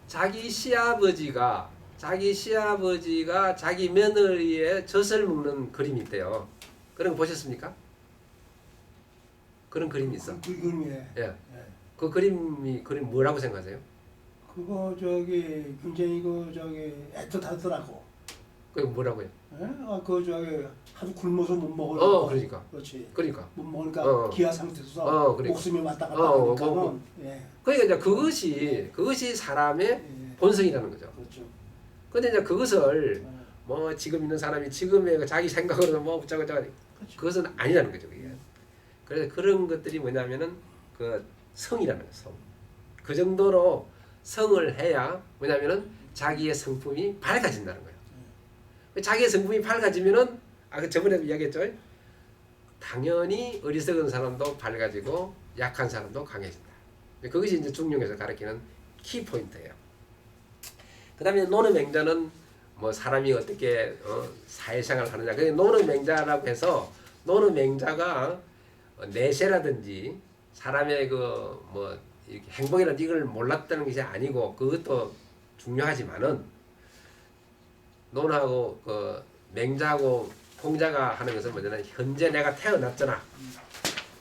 자기 시아버지가 자기 며느리의 젖을 먹는 그림이 있대요. 그런 거 보셨습니까? 그런 그림이 있어. 그 그림이에. 예. 예. 그 그림 뭐라고 생각하세요? 그거 저기 굉장히 그 저기 애틋하더라고. 그 뭐라고요? 예? 그 저기 하도 굶어서 못 먹으니까. 그러니까. 그렇지. 그러니까. 못 먹으니까 기아 상태에서 그러니까. 목숨이 왔다 갔다 하니까는. 뭐. 예. 그러니까 이제 그것이 사람의 예. 본성이라는 거죠. 그렇죠. 근데 이제 그것을 예. 뭐 지금 있는 사람이 지금의 자기 생각으로 뭐 어쩌고 그렇죠. 그것은 아니라는 거죠. 그게. 그래서 그런 것들이 뭐냐면은 그 성이라는 거예요. 성. 그 정도로 성을 해야 뭐냐면은 자기의 성품이 밝아진다는 거예요. 자기의 성품이 밝아지면은 그 저번에도 이야기했죠. 당연히 어리석은 사람도 밝아지고 약한 사람도 강해진다. 그것이 이제 중용에서 가르치는 키 포인트예요. 그다음에 노는 맹자는 뭐 사람이 어떻게 사회생활을 하느냐. 그 노는 맹자라고 해서 노는 맹자가 내세라든지 사람의 그 뭐 이렇게 행복이라든지 이걸 몰랐다는 것이 아니고 그것도 중요하지만은 논하고 그 맹자하고 공자가 하는 것은 뭐냐면 현재 내가 태어났잖아.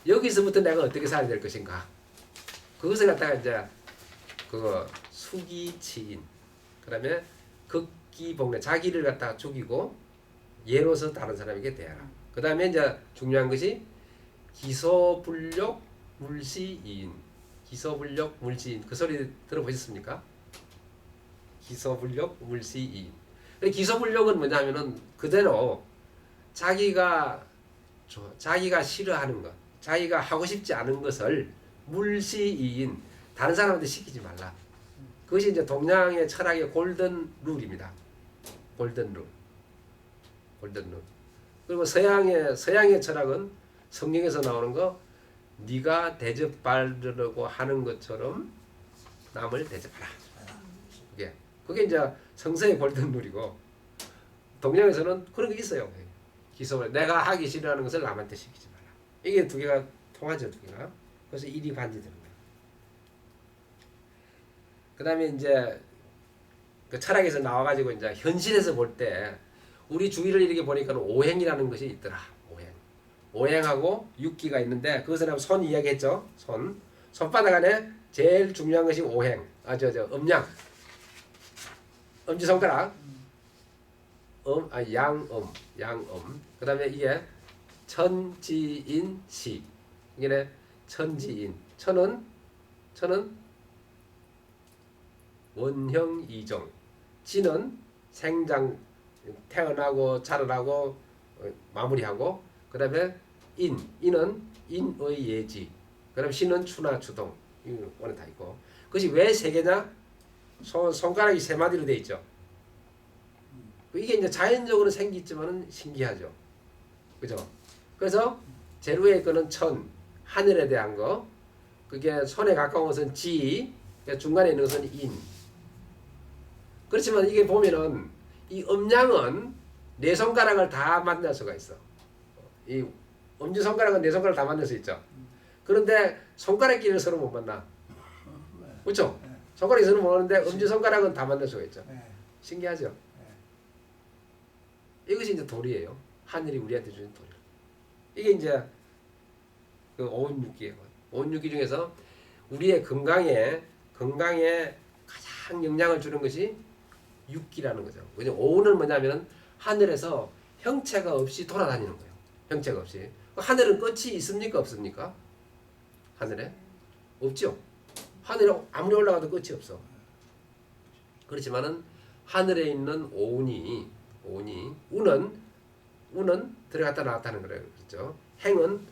여기서부터 내가 어떻게 살아야 될 것인가. 그것을 갖다가 이제 그 수기치인 그다음에 극기복례 자기를 갖다가 죽이고 예로서 다른 사람에게 대하라. 그다음에 이제 중요한 것이 기소불력 물시이인. 기소불력 물시이인 그 소리 들어보셨습니까? 기소불력 물시이인. 기소불력은 뭐냐면은 그대로 자기가 싫어하는 것, 자기가 하고 싶지 않은 것을 물시이인 다른 사람한테 시키지 말라. 그것이 이제 동양의 철학의 골든 룰입니다. 골든 룰. 그리고 서양의 철학은 성경에서 나오는 거 네가 대접받으려고 하는 것처럼 남을 대접하라. 그게 이제 성서의 골든 룰이고 동양에서는 그런 게 있어요. 기소를 내가 하기 싫어하는 것을 남한테 시키지 마라. 이게 두 개가 통하죠, 두 개가. 그래서 일이 반지되는 거예요. 그다음에 이제 그 철학에서 나와가지고 이제 현실에서 볼 때 우리 주위를 이렇게 보니까 오행이라는 것이 있더라. 오행하고 육기가 있는데 그것은 손 이야기했죠. 손바닥 안에 제일 중요한 것이 오행. 음양. 엄지손가락. 양음. 그다음에 이게 천지인시. 이게 천지인. 천은 원형이종. 지는 생장 태어나고 자라나고 마무리하고 그다음에 인은 인의 예지. 그다음 시는 추나 추동. 이거는 다 있고. 그것이 왜 세 개냐? 손가락이 세 마디로 돼 있죠. 이게 이제 자연적으로 생기지만은 신기하죠. 그죠? 그래서 제일 위에 거는 천, 하늘에 대한 거. 그게 손에 가까운 것은 지, 중간에 있는 것은 인. 그렇지만 이게 보면은 이 음양은 네 손가락을 다 만날 수가 있어. 이 엄지손가락은 네 손가락 다 만날 수 있죠. 그런데 손가락끼리 서로 못 만나. 그렇죠? 손가락이 서로 못 만나는데 엄지손가락은 다 만날 수가 있죠. 신기하죠? 이것이 이제 도리예요. 하늘이 우리한테 주는 도리. 이게 이제 그 오운육기예요. 오운육기 중에서 우리의 건강에 가장 영향을 주는 것이 육기라는 거죠. 그죠? 오운은 뭐냐면은 하늘에서 형체가 없이 돌아다니는 거예요. 형체가 없이. 하늘은 끝이 있습니까? 없습니까? 하늘에? 없죠. 하늘에 아무리 올라가도 끝이 없어. 그렇지만은 하늘에 있는 오운이 운은 들어갔다 나왔다는 거예요. 그렇죠? 행은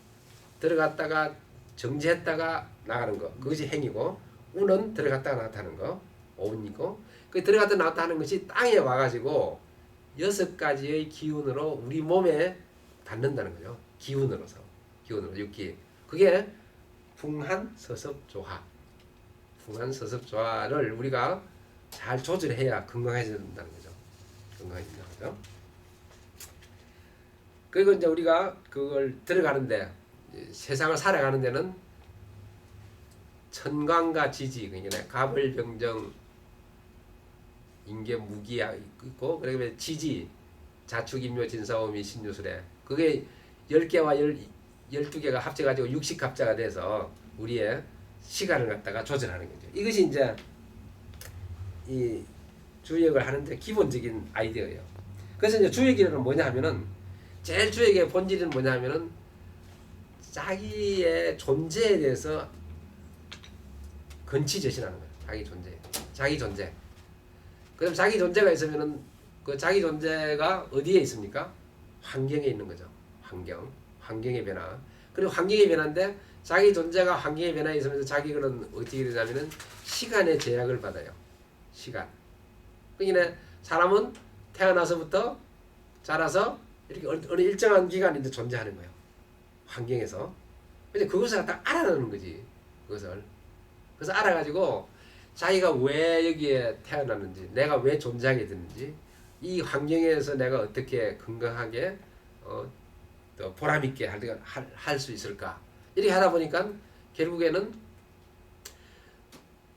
들어갔다가 정지했다가 나가는 거. 그것이 행이고 우는 들어갔다가 나타나는 거. 오운이고 그 들어갔다 나왔다 하는 것이 땅에 와가지고 6가지의 기운으로 우리 몸에 닿는다는 거죠. 기운으로서. 기운으로 육기. 그게 풍한 서섭 조화. 풍한 서섭 조화를 우리가 잘 조절해야 건강해진다는 거죠. 건강해진다는 거죠. 그리고 이제 우리가 그걸 들어가는데 세상을 살아가는 데는 천간과 지지 그러니까 갑을병정 인계무기가 있고 그다음에 지지 자축인묘 진사오미 신유술에 그게 10개와 12개가 합쳐가지고 60갑자가 돼서 우리의 시간을 갖다가 조절하는 거죠. 이것이 이제 이 주역을 하는데 기본적인 아이디어예요. 그래서 이제 주역이라는 뭐냐 하면은 제일 주역의 본질은 뭐냐 하면은 자기의 존재에 대해서 건치제신하는 거예요. 자기 존재. 자기 존재. 그럼 자기 존재가 있으면은 그 자기 존재가 어디에 있습니까? 환경에 있는 거죠. 환경. 환경의 변화. 그리고 환경의 변화인데 자기 존재가 환경의 변화에 있으면서 자기는 어떻게 되냐면은 시간의 제약을 받아요. 시간. 그러니까 사람은 태어나서부터 자라서 이렇게 어느 일정한 기간 이제 존재하는 거예요. 환경에서. 근데 그것을 갖다 알아내는 거지. 그것을. 그래서 알아가지고 자기가 왜 여기에 태어났는지, 내가 왜 존재하게 됐는지, 이 환경에서 내가 어떻게 건강하게 또 보람있게 할 수 있을까. 이렇게 하다 보니까 결국에는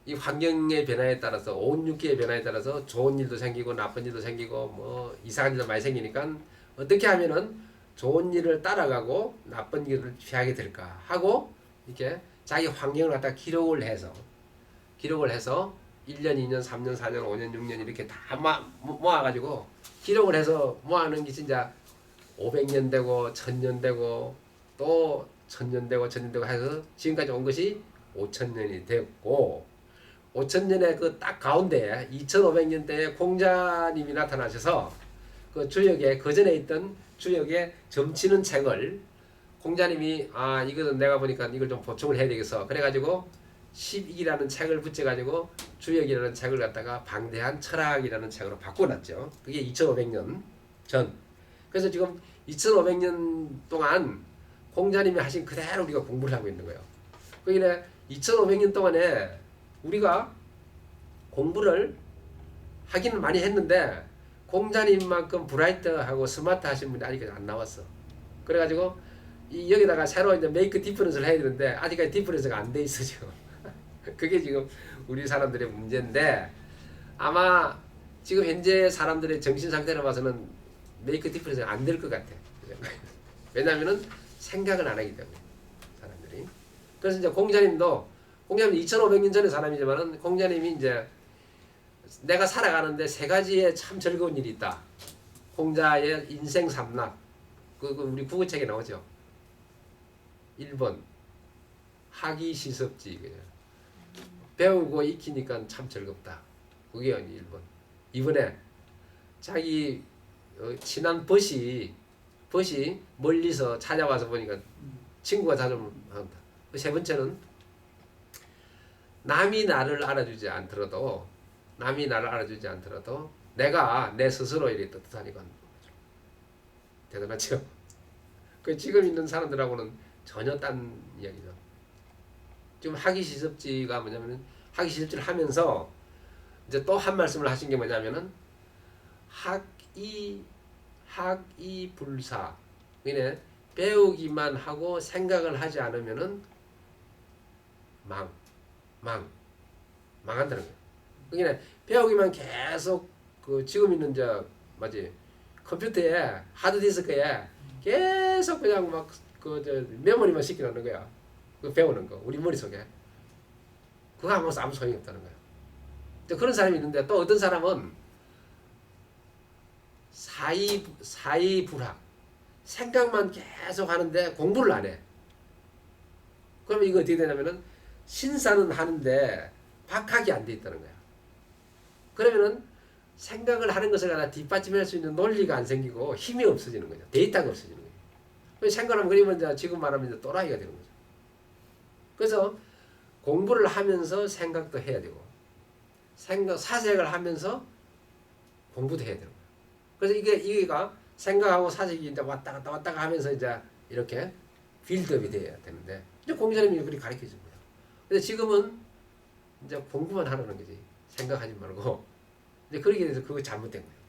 이 환경의 변화에 따라서 온육기의 변화에 따라서 좋은 일도 생기고 나쁜 일도 생기고 뭐 이상한 일도 많이 생기니까 어떻게 하면은 좋은 일을 따라가고 나쁜 일을 피하게 될까 하고 이렇게 자기 환경을 갖다 기록을 해서 1년, 2년, 3년, 4년, 5년, 6년 이렇게 다 모아가지고 기록을 해서 모아놓은 게 진짜 500년 되고 1000년 되고 또 1000년 되고 1000년 되고 해서 지금까지 온 것이 5000년이 됐고 5000년의 그 딱 가운데 2500년대에 공자님이 나타나셔서 그 주역에 그 전에 있던 주역에 점치는 책을 공자님이 이거는 내가 보니까 이걸 좀 보충을 해야 되겠어. 그래가지고 12기라는 책을 붙여가지고 주역이라는 책을 갖다가 방대한 철학이라는 책으로 바꿔놨죠. 그게 2500년 전. 그래서 지금 2500년 동안 공자님이 하신 그대로 우리가 공부를 하고 있는 거예요. 그러니까 2500년 동안에 우리가 공부를 하기는 많이 했는데 공자님만큼 브라이트하고 스마트 하신 분이 아직까지 안 나왔어. 그래가지고 여기다가 새로 이제 메이크 디퍼런스를 해야 되는데 아직까지 디퍼런스가 안 돼 있어 지금. 그게 지금 우리 사람들의 문제인데 아마 지금 현재 사람들의 정신 상태를 봐서는 메이크 디퍼런스가 안 될 것 같아. 왜냐하면은 생각을 안 하기 때문에 사람들이. 그래서 이제 공자님도 2500년 전의 사람이지만은 공자님이 이제 내가 살아가는데 3가지의 참 즐거운 일이 있다. 공자의 인생 삼락. 그 우리 국어책에 나오죠. 1번 학이 시섭지. 배우고 익히니까 참 즐겁다. 그게 1번. 2번에 자기 친한 벗이 멀리서 찾아와서 보니까 친구가 찾아오면 한다. 3번째는 남이 나를 알아주지 않더라도 내가 내 스스로 이렇게 떳떳하니까 대단하죠. 그 지금 있는 사람들하고는 전혀 딴 이야기죠. 지금 학이시섭지가 뭐냐면은 학이시섭지를 하면서 이제 또 한 말씀을 하신 게 뭐냐면은 학이불사. 그러니까 배우기만 하고 생각을 하지 않으면은 망한다는 거예요. 그러니까 배우기만 계속 그 지금 있는 컴퓨터에 하드디스크에 계속 그냥 막 메모리만 시켜놓는 거야. 그 배우는 거 우리 머릿속에 그거 아무 소용이 없다는 거야. 그런 사람이 있는데 또 어떤 사람은 사이불학 생각만 계속 하는데 공부를 안 해. 그러면 이거 어떻게 되냐면은 신사는 하는데 박학이 안 돼 있다는 거야. 그러면은 생각을 하는 것을 갖다 뒷받침할 수 있는 논리가 안 생기고 힘이 없어지는 거죠. 데이터가 없어지는 거예요. 생각하면 그러면 이제 지금 말하면 이제 또라이가 되는 거죠. 그래서 공부를 하면서 생각도 해야 되고 사색을 하면서 공부도 해야 되는 거예요. 그래서 이게가 생각하고 사색이 이제 왔다 갔다 하면서 이제 이렇게 빌드업이 돼야 되는데 이제 공자님이 그렇게 가르쳐 준 거예요. 근데 지금은 이제 공부만 하라는 거지 생각하지 말고 이제 그렇게 돼서 그거 잘못된 거예요.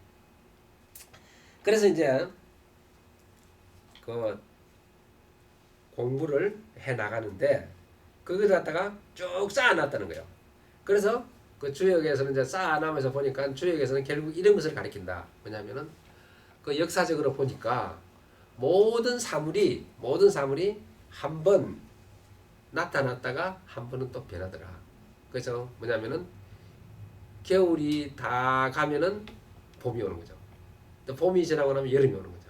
그래서 이제 그 공부를 해 나가는데 그걸 갖다가 쭉 쌓아놨다는 거예요. 그래서 그 주역에서는 이제 쌓아나면서 보니까 주역에서는 결국 이런 것을 가리킨다. 뭐냐면은 그 역사적으로 보니까 모든 사물이 한 번 나타났다가 한 번은 또 변하더라. 그래서 뭐냐면은 겨울이 다 가면은 봄이 오는 거죠. 또 봄이 지나고 나면 여름이 오는 거죠.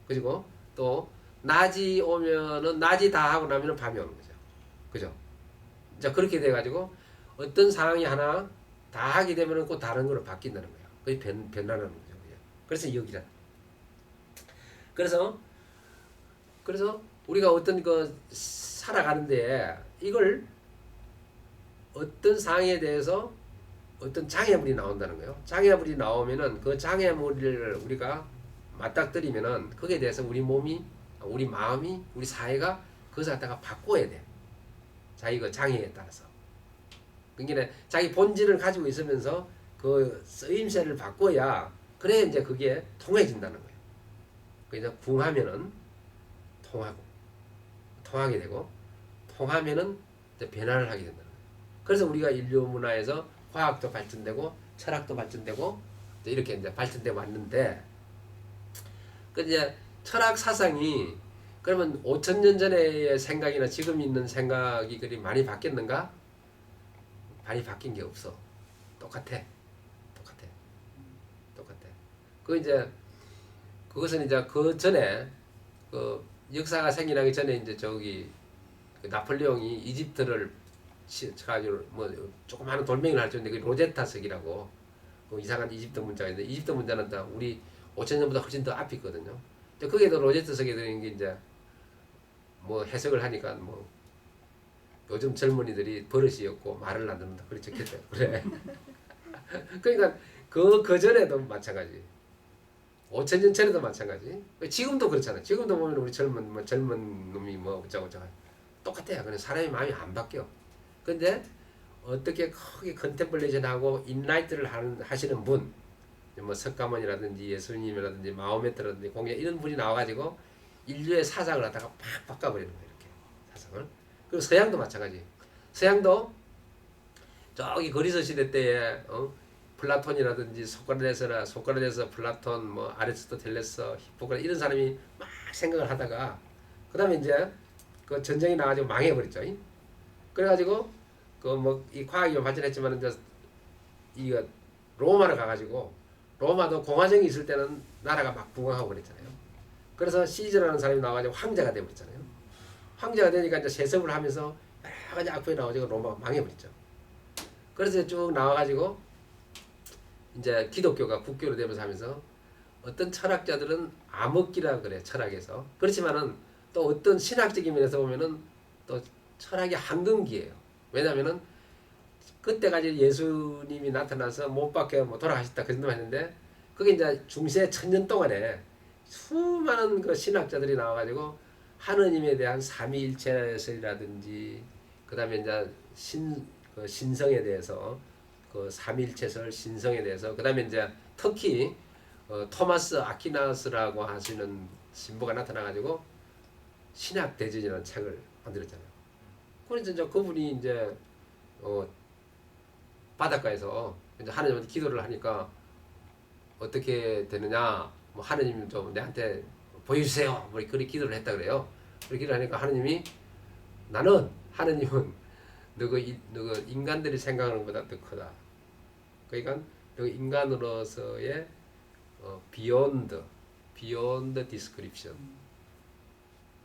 그리고 또 낮이 오면은 낮이 다 하고 나면은 밤이 오는 거죠. 그죠? 자 그렇게 돼가지고 어떤 상황이 하나 다 하게 되면은 꼭 다른 거로 바뀐다는 거예요. 그게 변화라는 거죠. 그래서 여기라. 그래서 우리가 어떤 그 살아가는데 이걸 어떤 상황에 대해서 어떤 장애물이 나온다는 거예요. 장애물이 나오면은 그 장애물을 우리가 맞닥뜨리면은 거기에 대해서 우리 몸이, 우리 마음이, 우리 사회가 그것을 갖다가 바꿔야 돼. 자기 그 장애에 따라서. 그러니까 자기 본질을 가지고 있으면서 그 쓰임새를 바꿔야 그래 이제 그게 통해진다는 거예요. 그래서 궁하면은 통하게 되고 통하면은 이제 변화를 하게 된다는 거예요. 그래서 우리가 인류 문화에서 과학도 발전되고 철학도 발전되고 이렇게 이제 발전돼 왔는데 그 이제 철학 사상이 그러면 5,000년 전의 생각이나 지금 있는 생각이 그리 많이 바뀌었는가? 많이 바뀐 게 없어. 똑같아. 그 이제 그것은 이제 그 전에 그 역사가 생겨나기 전에 이제 저기 그 나폴레옹이 이집트를 가지고 뭐 조그마한 돌멩이를 할 줄 있는데 그 로제타석이라고 그 이상한 이집트 문자가 있는데 이집트 문자는 다 우리 5,000년보다 훨씬 더 앞이 있거든요. 근데 거기에도 로제타석에 들어있는 게 이제 뭐 해석을 하니까 뭐 요즘 젊은이들이 버릇이었고 말을 안 듣는다 그렇게 적혔대요. 그래. 그러니까 그 전에도 마찬가지. 5,000년 전에도 마찬가지. 지금도 그렇잖아요. 지금도 보면 우리 젊은 놈이 뭐 어쩌고 똑같아요. 그냥 사람의 마음이 안 바뀌어. 근데 어떻게 크게 컨템플레이션하고 인라이트를 하시는 분, 뭐 석가모니라든지 예수님이라든지 마호메트라든지 공예 이런 분이 나와가지고 인류의 사상을 갖다가 팍 바꿔버리는 거예요. 이렇게 사상을. 그리고 서양도 마찬가지. 서양도 저기 그리스 시대 때에 플라톤이라든지 소크라테스, 플라톤, 뭐 아리스토텔레스, 히포크라테스 이런 사람이 막 생각을 하다가 그 다음에 이제 그 전쟁이 나가지고 망해버렸죠. 그래가지고 그 뭐 이 과학이 발전했지만 이제 이거 로마를 가가지고 로마도 공화정이 있을 때는 나라가 막 부강하고 그랬잖아요. 그래서 시저라는 사람이 나와가지고 황제가 돼버렸잖아요. 황제가 되니까 이제 세습을 하면서 여러 가지 악법이 나와가지고 로마가 망해버렸죠. 그래서 쭉 나와가지고 이제 기독교가 국교로 되면서 하면서 어떤 철학자들은 암흑기라 그래 철학에서. 그렇지만은 또 어떤 신학적인 면에서 보면은 또 철학의 황금기예요. 왜냐면은 그때까지 예수님이 나타나서 못 박혀 뭐 돌아가셨다 그 정도만 했는데 그게 이제 중세 1,000년 동안에 수많은 그 신학자들이 나와가지고 하느님에 대한 삼위일체설이라든지 그 다음에 이제 신성에 대해서 그 삼위일체설 신성에 대해서 그 다음에 이제 특히 토마스 아퀴나스라고 하시는 신부가 나타나가지고 신학 대전이라는 책을 만들었잖아요. 그래서 이제 그분이 이제 바닷가에서 이제 하느님한테 기도를 하니까 어떻게 되느냐, 뭐 하느님 좀 내한테 보여주세요. 뭐 그렇게 기도를 했다 그래요. 그렇게 기도를 하니까 하느님이 하느님은 너가 인간들이 생각하는 것보다 더 크다. 그러니까 너 인간으로서의 beyond description,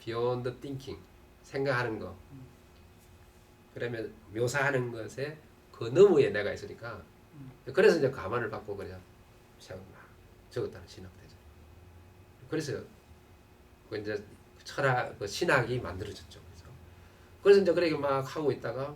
beyond thinking, 생각하는 거, 그러면 묘사하는 것에 그 너머에 내가 있으니까 그래서 이제 가만을 받고 그냥 적었다는 신학대죠. 그래서 그 이제 철학, 그 신학이 만들어졌죠. 그래서 이제 그렇게 막 하고 있다가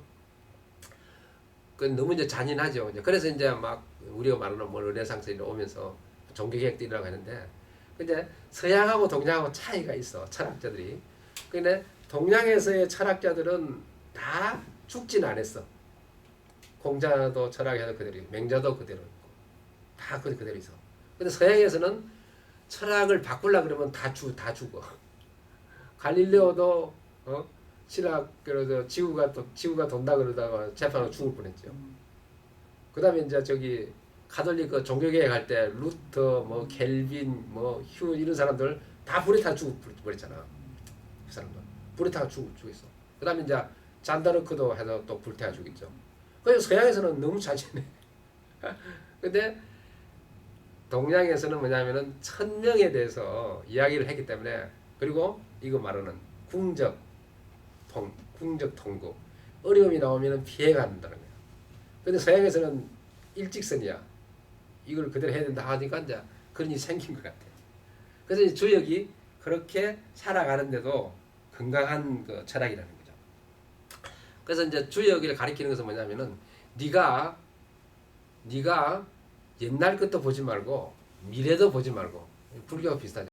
그 너무 이제 잔인하죠. 그래서 이제 막 우리가 말하는 뭐 르네상스에 오면서 종교개혁들이라고 하는데, 근데 서양하고 동양하고 차이가 있어, 철학자들이. 근데 동양에서의 철학자들은 다 죽진 않았어. 공자도 철학에서 그대로 있고, 맹자도 그대로 있고, 다 그대로 있어. 근데 서양에서는 철학을 바꾸려 그러면 다 죽어. 갈릴레오도 신학 그래서 지구가 돈다 그러다가 재판으로 죽을 뻔했죠. 그다음에 이제 저기 가톨릭 그 종교개혁 할 때 루터 뭐 켈빈 뭐 휴 이런 사람들 다 불에 타 죽어버렸잖아. 그 사람들 불에 타 죽었어. 그다음에 이제 잔다르크도 해서 또 불태워 죽였죠. 그래서 서양에서는 너무 잔인해. 근데 동양에서는 뭐냐면은 천명에 대해서 이야기를 했기 때문에, 그리고 이거 말하는 궁적 통고, 어려움이 나오면 피해간다는 거야. 근데 서양에서는 일직선이야. 이걸 그대로 해야 된다 하니까 이제 그런 일이 생긴 것 같아. 그래서 이 주역이 그렇게 살아가는데도 건강한 그 철학이라는 거죠. 그래서 이제 주역을 가리키는 것은 뭐냐면은 네가 옛날 것도 보지 말고 미래도 보지 말고, 불교가 비슷하죠.